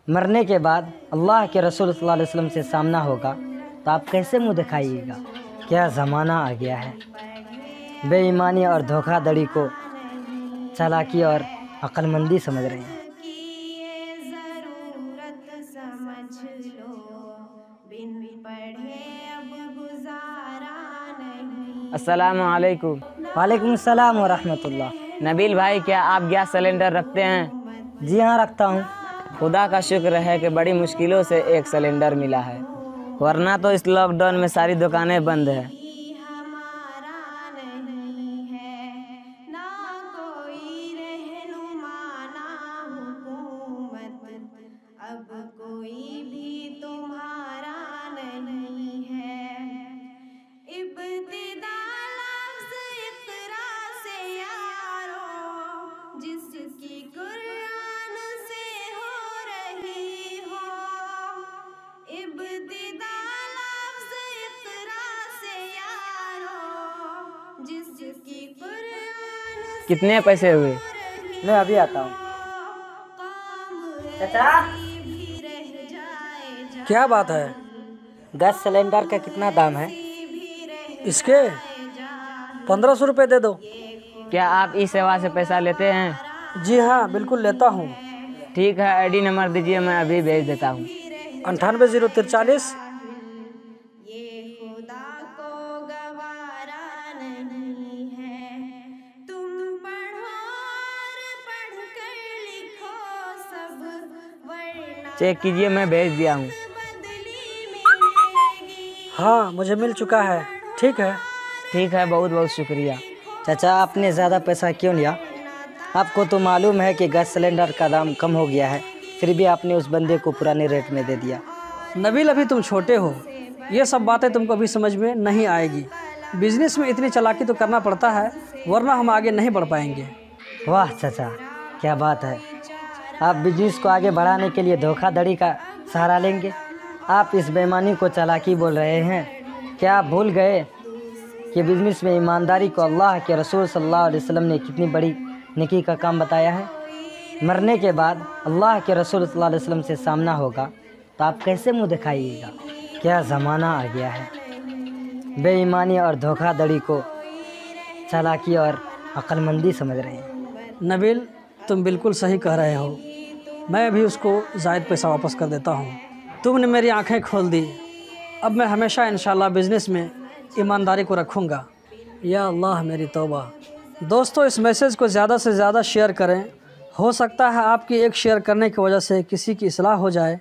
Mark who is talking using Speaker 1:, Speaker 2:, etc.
Speaker 1: मरने के बाद अल्लाह के रसूल सल्लल्लाहु अलैहि वसल्लम से सामना होगा तो आप कैसे मुंह दिखाइएगा। क्या ज़माना आ गया है। बेईमानी और धोखाधड़ी को चालाकी और अक्लमंदी समझ रहे हैं।
Speaker 2: अस्सलाम वालेकुम।
Speaker 1: वालेकुम सलाम व रहमतुल्लाह।
Speaker 2: नबील भाई, क्या आप गैस सिलेंडर रखते हैं?
Speaker 1: जी हाँ, रखता हूँ।
Speaker 2: खुदा का शुक्र है कि बड़ी मुश्किलों से एक सिलेंडर मिला है, वरना तो इस लॉकडाउन में सारी दुकानें बंद है।
Speaker 3: अब कोई भी तुम्हारा नहीं है। इब्तिदा लफ्ज़ इक़रा से यारो, जिसकी कुरान से हो रही हो। इब्तिदा लफ्ज़ इक़रा से यारो, जिसकी कुरान
Speaker 2: कितने पैसे हुए?
Speaker 1: मैं अभी आता हूँ। चाचा,
Speaker 4: क्या बात है?
Speaker 1: गैस सिलेंडर का कितना दाम है?
Speaker 4: इसके 1500 रुपये दे दो।
Speaker 2: क्या आप इस सेवा से पैसा लेते हैं?
Speaker 4: जी हाँ, बिल्कुल लेता हूँ।
Speaker 2: ठीक है, आईडी नंबर दीजिए, मैं अभी भेज देता हूँ।
Speaker 4: 980340।
Speaker 2: चेक कीजिए, मैं भेज दिया हूँ।
Speaker 4: हाँ, मुझे मिल चुका है। ठीक है।
Speaker 2: ठीक है, बहुत बहुत शुक्रिया।
Speaker 1: चाचा, आपने ज़्यादा पैसा क्यों लिया? आपको तो मालूम है कि गैस सिलेंडर का दाम कम हो गया है, फिर भी आपने उस बंदे को पुराने रेट में दे दिया।
Speaker 4: नबील, अभी तुम छोटे हो, ये सब बातें तुमको अभी समझ में नहीं आएगी। बिजनेस में इतनी चालाकी तो करना पड़ता है, वरना हम आगे नहीं बढ़ पाएंगे।
Speaker 1: वाह चाचा, क्या बात है। आप बिजनेस को आगे बढ़ाने के लिए धोखाधड़ी का सहारा लेंगे। आप इस बेईमानी को चालाकी बोल रहे हैं। क्या आप भूल गए कि बिजनेस में ईमानदारी को अल्लाह के रसूल सल्लल्लाहु अलैहि वसल्लम ने कितनी बड़ी नेकी का काम बताया है। मरने के बाद अल्लाह के रसूल सल्लल्लाहु अलैहि वसल्लम से सामना होगा तो आप कैसे मुंह दिखाइएगा। क्या ज़माना आ गया है। बेईमानी और धोखाधड़ी को चालाकी और अक्लमंदी समझ रहे हैं।
Speaker 4: नबील, तुम बिल्कुल सही कह रहे हो। मैं भी उसको ज़ायद पैसा वापस कर देता हूँ। तुमने मेरी आंखें खोल दी। अब मैं हमेशा इंशाल्लाह बिज़नेस में ईमानदारी को रखूँगा। या अल्लाह, मेरी तौबा। दोस्तों, इस मैसेज को ज़्यादा से ज़्यादा शेयर करें। हो सकता है आपकी एक शेयर करने की वजह से किसी की इस्लाह हो जाए।